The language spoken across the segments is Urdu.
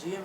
GM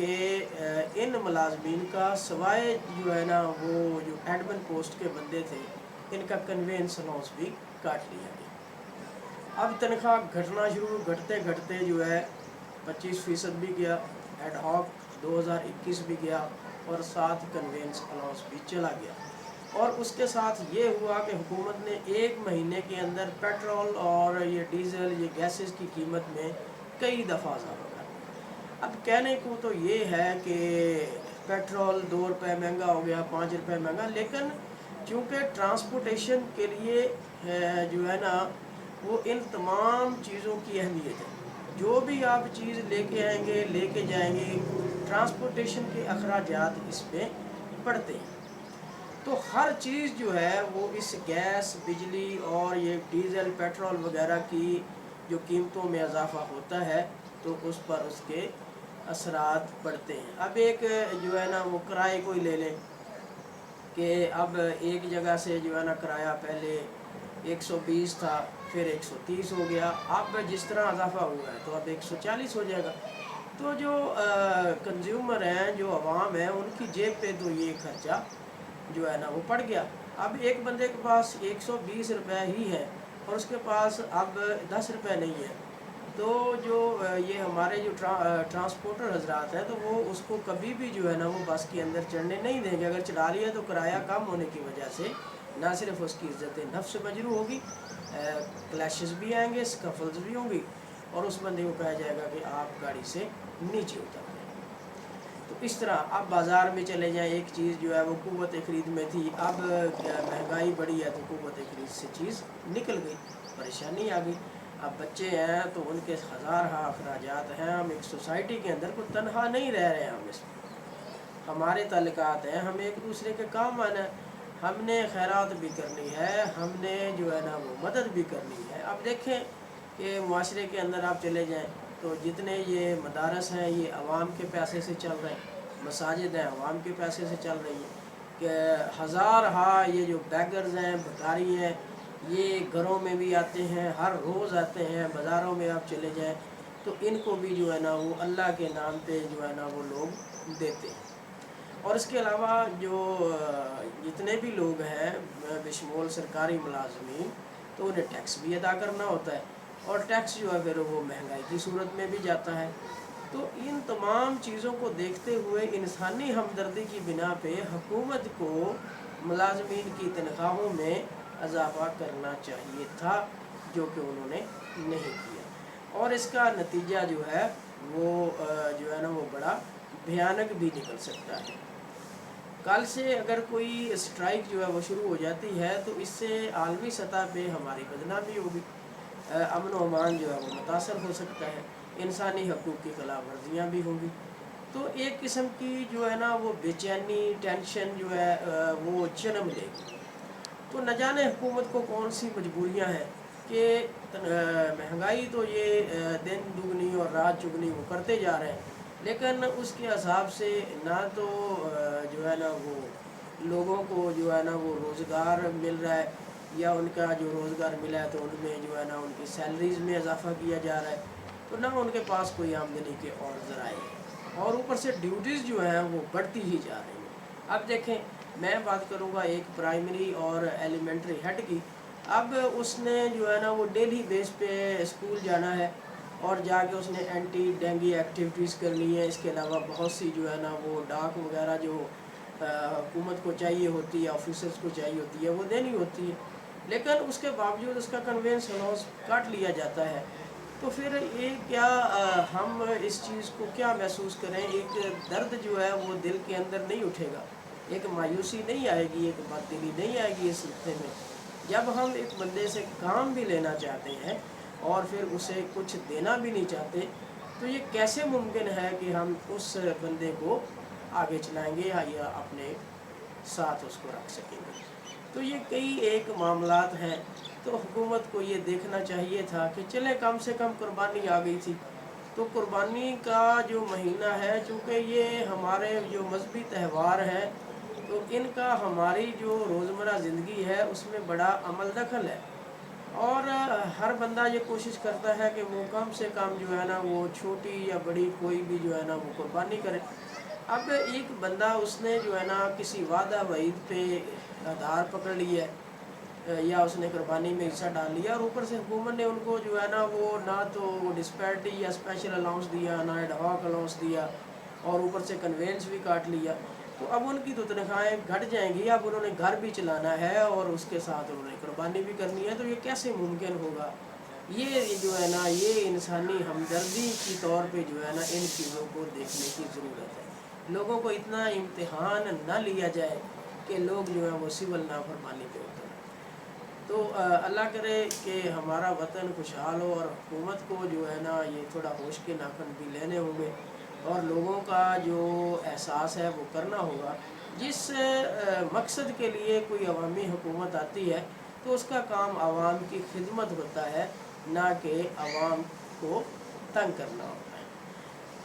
کہ ان ملازمین کا سوائے جو ہے نا وہ جو ایڈمن پوسٹ کے بندے تھے ان کا کنوینس الاؤنس بھی کاٹ لیا گیا۔ اب تنخواہ گھٹنا شروع، گھٹتے گھٹتے جو ہے 25% بھی گیا، ایڈ ہاک 2021 بھی گیا، اور ساتھ کنوینس الاؤنس بھی چلا گیا۔ اور اس کے ساتھ یہ ہوا کہ حکومت نے 1 مہینے کے اندر پیٹرول اور یہ ڈیزل، یہ گیسز کی قیمت میں کئی دفعہ اضافہ کر دیا۔ اب کہنے کو تو یہ ہے کہ پیٹرول 2 روپے مہنگا ہو گیا، 5 روپے مہنگا، لیکن چونکہ ٹرانسپورٹیشن کے لیے جو ہے نا وہ ان تمام چیزوں کی اہمیت ہے۔ جو بھی آپ چیز لے کے آئیں گے، لے کے جائیں گے، ٹرانسپورٹیشن کے اخراجات اس میں پڑتے ہیں۔ تو ہر چیز جو ہے وہ اس گیس، بجلی اور یہ ڈیزل، پیٹرول وغیرہ کی جو قیمتوں میں اضافہ ہوتا ہے تو اس پر اس کے اثرات پڑتے ہیں۔ اب ایک جو ہے نا وہ کرائے کو ہی لے لیں کہ اب ایک جگہ سے جو ہے نا کرایہ پہلے 120 تھا، پھر 130 ہو گیا، اب جس طرح اضافہ ہوا ہے تو اب 140 ہو جائے گا۔ تو جو کنزیومر ہیں، جو عوام ہیں، ان کی جیب پہ تو یہ خرچہ جو ہے نا وہ پڑ گیا۔ اب ایک بندے کے پاس 120 روپے ہی ہے اور اس کے پاس اب 10 روپے نہیں ہے، تو جو یہ ہمارے جو ٹرانسپورٹر حضرات ہیں تو وہ اس کو کبھی بھی جو ہے نا وہ بس کے اندر چڑھنے نہیں دیں گے۔ اگر چڑھا لیا تو کرایہ کم ہونے کی وجہ سے نہ صرف اس کی عزت نفس مجروح ہوگی، کلیشز بھی آئیں گے، سکفلز بھی ہوں گی، اور اس بندے کو کہا جائے گا کہ آپ گاڑی سے نیچے اتر جائیں۔ تو اس طرح اب بازار میں چلے جائیں، ایک چیز جو ہے وہ قوت خرید میں تھی، اب مہنگائی بڑھی ہے تو قوت خرید سے چیز نکل گئی، پریشانی آ گئی۔ اب بچے ہیں تو ان کے ہزارہ اخراجات ہیں، ہم ایک سوسائٹی کے اندر کوئی تنہا نہیں رہ رہے ہیں، ہم اس میں ہمارے تعلقات ہیں، ہم ایک دوسرے کے کام آنا ہے، ہم نے خیرات بھی کرنی ہے، ہم نے جو ہے نا وہ مدد بھی کرنی ہے۔ اب دیکھیں کہ معاشرے کے اندر آپ چلے جائیں تو جتنے یہ مدارس ہیں یہ عوام کے پیسے سے چل رہے ہیں، مساجد ہیں عوام کے پیسے سے چل رہی ہیں، کہ ہزارہا یہ جو بیگرز ہیں، بھکاری ہیں، یہ گھروں میں بھی آتے ہیں، ہر روز آتے ہیں، بازاروں میں آپ چلے جائیں تو ان کو بھی جو ہے نا وہ اللہ کے نام پہ جو ہے نا وہ لوگ دیتے ہیں۔ اور اس کے علاوہ جو جتنے بھی لوگ ہیں بشمول سرکاری ملازمین، تو انہیں ٹیکس بھی ادا کرنا ہوتا ہے، اور ٹیکس جو ہے پھر وہ مہنگائی کی صورت میں بھی جاتا ہے۔ تو ان تمام چیزوں کو دیکھتے ہوئے انسانی ہمدردی کی بنا پہ حکومت کو ملازمین کی تنخواہوں میں اضافہ کرنا چاہیے تھا، جو کہ انہوں نے نہیں کیا، اور اس کا نتیجہ جو ہے وہ جو ہے نا وہ بڑا بھیانک بھی نکل سکتا ہے۔ کل سے اگر کوئی اسٹرائک جو ہے وہ شروع ہو جاتی ہے تو اس سے عالمی سطح پہ ہماری بدنامی ہوگی، امن و امان جو ہے وہ متاثر ہو سکتا ہے، انسانی حقوق کی خلاف ورزیاں بھی ہوں گی، تو ایک قسم کی جو ہے نا وہ بے چینی، ٹینشن جو ہے وہ جنم لے گی۔ تو نہ جانے حکومت کو کون سی مجبوریاں ہیں کہ مہنگائی تو یہ دن دگنی اور رات چگنی وہ کرتے جا رہے ہیں، لیکن اس کے حساب سے نہ تو جو ہے نا وہ لوگوں کو جو ہے نا وہ روزگار مل رہا ہے، یا ان کا جو روزگار ملا ہے تو ان میں جو ہے نا ان کی سیلریز میں اضافہ کیا جا رہا ہے، تو نہ ان کے پاس کوئی آمدنی کے اور ذرائع ہیں، اور اوپر سے ڈیوٹیز جو ہیں وہ بڑھتی ہی جا رہی ہیں۔ اب دیکھیں میں بات کروں گا ایک پرائمری اور ایلیمنٹری ہیڈ کی، اب اس نے جو ہے نا وہ ڈیلی بیس پہ اسکول جانا ہے، اور جا کے اس نے اینٹی ڈینگی ایکٹیویٹیز کرنی ہے، اس کے علاوہ بہت سی جو ہے نا وہ ڈاک وغیرہ جو حکومت کو چاہیے ہوتی ہے، آفیسرز کو چاہیے ہوتی ہے، وہ دینی ہوتی ہے، لیکن اس کے باوجود اس کا کنوینس الاؤنس کاٹ لیا جاتا ہے۔ تو پھر یہ کیا ہم اس چیز کو کیا محسوس کریں؟ ایک درد جو ہے وہ دل کے اندر نہیں اٹھے گا، ایک مایوسی نہیں آئے گی، ایک بد دلی نہیں آئے گی اس سلسلے میں، جب ہم ایک بندے سے کام بھی لینا چاہتے ہیں اور پھر اسے کچھ دینا بھی نہیں چاہتے، تو یہ کیسے ممکن ہے کہ ہم اس بندے کو آگے چلائیں گے یا اپنے ساتھ اس کو رکھ سکیں گے؟ تو یہ کئی ایک معاملات ہیں، تو حکومت کو یہ دیکھنا چاہیے تھا کہ چلے کم سے کم قربانی آ گئی تھی، تو قربانی کا جو مہینہ ہے، چونکہ یہ ہمارے جو مذہبی تہوار ہیں تو ان کا ہماری جو روزمرہ زندگی ہے اس میں بڑا عمل دخل ہے، اور ہر بندہ یہ کوشش کرتا ہے کہ وہ کم سے کم جو ہے نا وہ چھوٹی یا بڑی کوئی بھی جو ہے نا وہ قربانی کرے۔ اب ایک بندہ اس نے جو ہے نا کسی وعدہ وعید پہ آدھار پکڑ لیا ہے یا اس نے قربانی میں حصہ ڈال لیا، اور اوپر سے حکومت نے ان کو جو ہے نا وہ نہ تو ڈسپیرٹی یا اسپیشل الاؤنس دیا، نہ ایڈ ہاک الاؤنس دیا، اور اوپر سے کنوینس بھی کاٹ لیا، تو اب ان کی تو تنخواہیں گھٹ جائیں گی۔ اب انہوں نے گھر بھی چلانا ہے اور اس کے ساتھ انہوں نے قربانی بھی کرنی ہے، تو یہ کیسے ممکن ہوگا؟ یہ جو ہے نا یہ انسانی ہمدردی کی طور پہ جو ہے نا ان چیزوں کو دیکھنے کی ضرورت ہے۔ لوگوں کو اتنا امتحان نہ لیا جائے کہ لوگ جو ہے وہ سول نافرمانی پہ اتریں۔ تو اللہ کرے کہ ہمارا وطن خوشحال ہو، اور حکومت کو جو ہے نا یہ تھوڑا ہوش کے ناخن بھی لینے ہوں گے، اور لوگوں کا جو احساس ہے وہ کرنا ہوگا۔ جس مقصد کے لیے کوئی عوامی حکومت آتی ہے تو اس کا کام عوام کی خدمت ہوتا ہے، نہ کہ عوام کو تنگ کرنا ہوتا ہے۔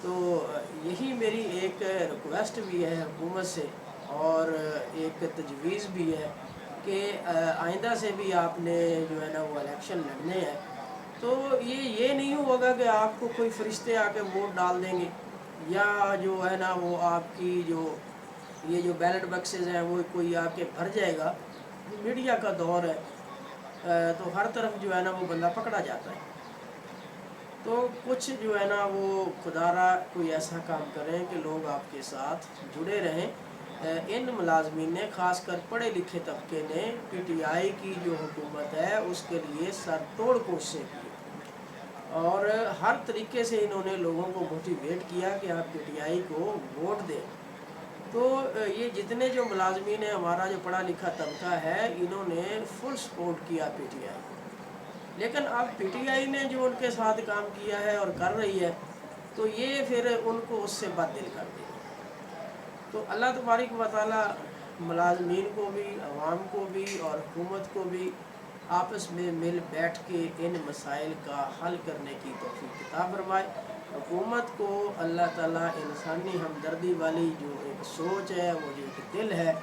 تو یہی میری ایک ریکویسٹ بھی ہے حکومت سے، اور ایک تجویز بھی ہے کہ آئندہ سے بھی آپ نے جو ہے نا وہ الیکشن لڑنے ہیں تو یہ نہیں ہوگا کہ آپ کو کوئی فرشتے آ کے ووٹ ڈال دیں گے، یا جو ہے نا وہ آپ کی یہ جو بیلٹ باکسز ہیں وہ کوئی آ کے بھر جائے گا۔ میڈیا کا دور ہے تو ہر طرف جو ہے نا وہ بندہ پکڑا جاتا ہے، تو کچھ جو ہے نا وہ خدا را کوئی ایسا کام کریں کہ لوگ آپ کے ساتھ جڑے رہیں۔ ان ملازمین نے، خاص کر پڑھے لکھے طبقے نے، پی ٹی آئی کی جو حکومت ہے اس کے لیے سر توڑ کوششیں کی، اور ہر طریقے سے انہوں نے لوگوں کو موٹیویٹ کیا کہ آپ پی ٹی آئی کو ووٹ دیں۔ تو یہ جتنے جو ملازمین ہیں، ہمارا جو پڑھا لکھا طبقہ ہے، انہوں نے فل سپورٹ کیا پی ٹی آئی، لیکن اب پی ٹی آئی نے جو ان کے ساتھ کام کیا ہے اور کر رہی ہے، تو یہ پھر ان کو اس سے بد دل کر دے گا۔ تو اللہ تبارک و تعالی ملازمین کو بھی، عوام کو بھی اور حکومت کو بھی آپس میں مل بیٹھ کے ان مسائل کا حل کرنے کی توفیق عطا فرمائے۔ حکومت کو اللہ تعالیٰ انسانی ہمدردی والی جو ایک سوچ ہے، وہ جو ایک دل ہے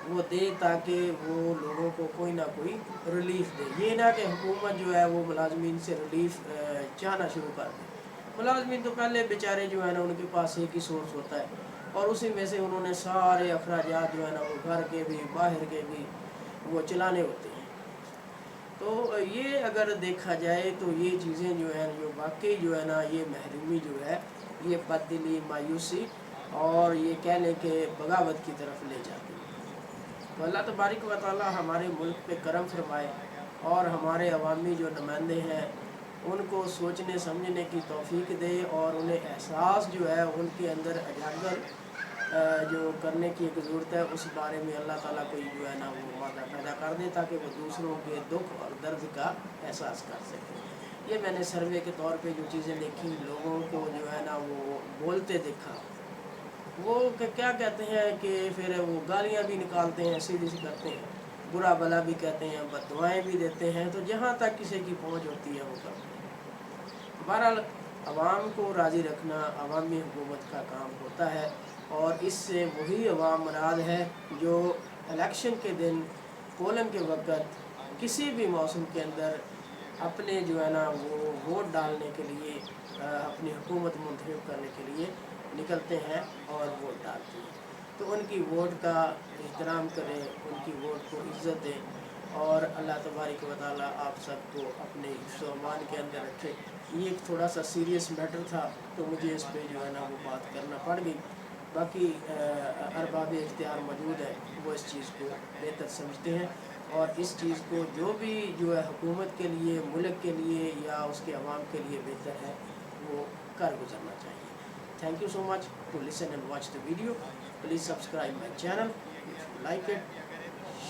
وہ دے، تاکہ وہ لوگوں کو کوئی نہ کوئی ریلیف دے۔ یہ نہ کہ حکومت جو ہے وہ ملازمین سے ریلیف چاہنا شروع کر دے۔ ملازمین تو پہلے بیچارے جو ہے نا ان کے پاس ایک ہی سورس ہوتا ہے، اور اسی میں سے انہوں نے سارے اخراجات جو ہے نا وہ گھر کے بھی باہر کے بھی وہ چلانے ہوتے ہیں۔ تو یہ اگر دیکھا جائے تو یہ چیزیں جو ہیں جو واقعی جو ہے نا یہ محرومی جو ہے، یہ بد دلی، مایوسی اور یہ کہہ لیں کہ بغاوت کی طرف لے جاتی ہے۔ تو اللہ تبارک و تعالی ہمارے ملک پہ کرم فرمائے، اور ہمارے عوامی جو نمائندے ہیں ان کو سوچنے سمجھنے کی توفیق دے، اور انہیں احساس جو ہے ان کے اندر اجاگر جو کرنے کی ایک ضرورت ہے، اس بارے میں اللہ تعالیٰ کو جو ہے نا وہ مادہ پیدا کر دے، تاکہ وہ دوسروں کے دکھ اور درد کا احساس کر سکے۔ یہ میں نے سروے کے طور پہ جو چیزیں دیکھی، لوگوں کو جو ہے نا وہ بولتے دیکھا، وہ کیا کہتے ہیں کہ پھر وہ گالیاں بھی نکالتے ہیں، سیدھی سی کرتے ہیں، برا بھلا بھی کہتے ہیں، بد دعائیں بھی دیتے ہیں، تو جہاں تک کسی کی پہنچ ہوتی ہے وہ کرتے ہیں۔ بہرحال عوام کو راضی رکھنا عوامی حکومت کا کام ہوتا ہے، اور اس سے وہی عوام مراد ہے جو الیکشن کے دن، پولنگ کے وقت، کسی بھی موسم کے اندر اپنے جو ہے نا وہ ووٹ ڈالنے کے لیے، اپنی حکومت منتخب کرنے کے لیے نکلتے ہیں اور ووٹ ڈالتے ہیں۔ تو ان کی ووٹ کا احترام کریں، ان کی ووٹ کو عزت دیں، اور اللہ تبارک و تعالیٰ آپ سب کو اپنے حفظ و امان کے اندر رکھے۔ یہ ایک تھوڑا سا سیریس میٹر تھا، تو مجھے اس پہ جو ہے نا وہ بات کرنا پڑ گئی۔ باقی ارباب اختیار موجود ہے، وہ اس چیز کو بہتر سمجھتے ہیں، اور اس چیز کو جو بھی جو ہے حکومت کے لیے، ملک کے لیے یا اس کے عوام کے لیے بہتر ہے، وہ کر گزرنا چاہیے۔ Thank you so much to listen and watch the video. Please subscribe my channel. If you like it,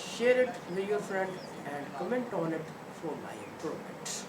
share it with your friend and comment on it for my improvement.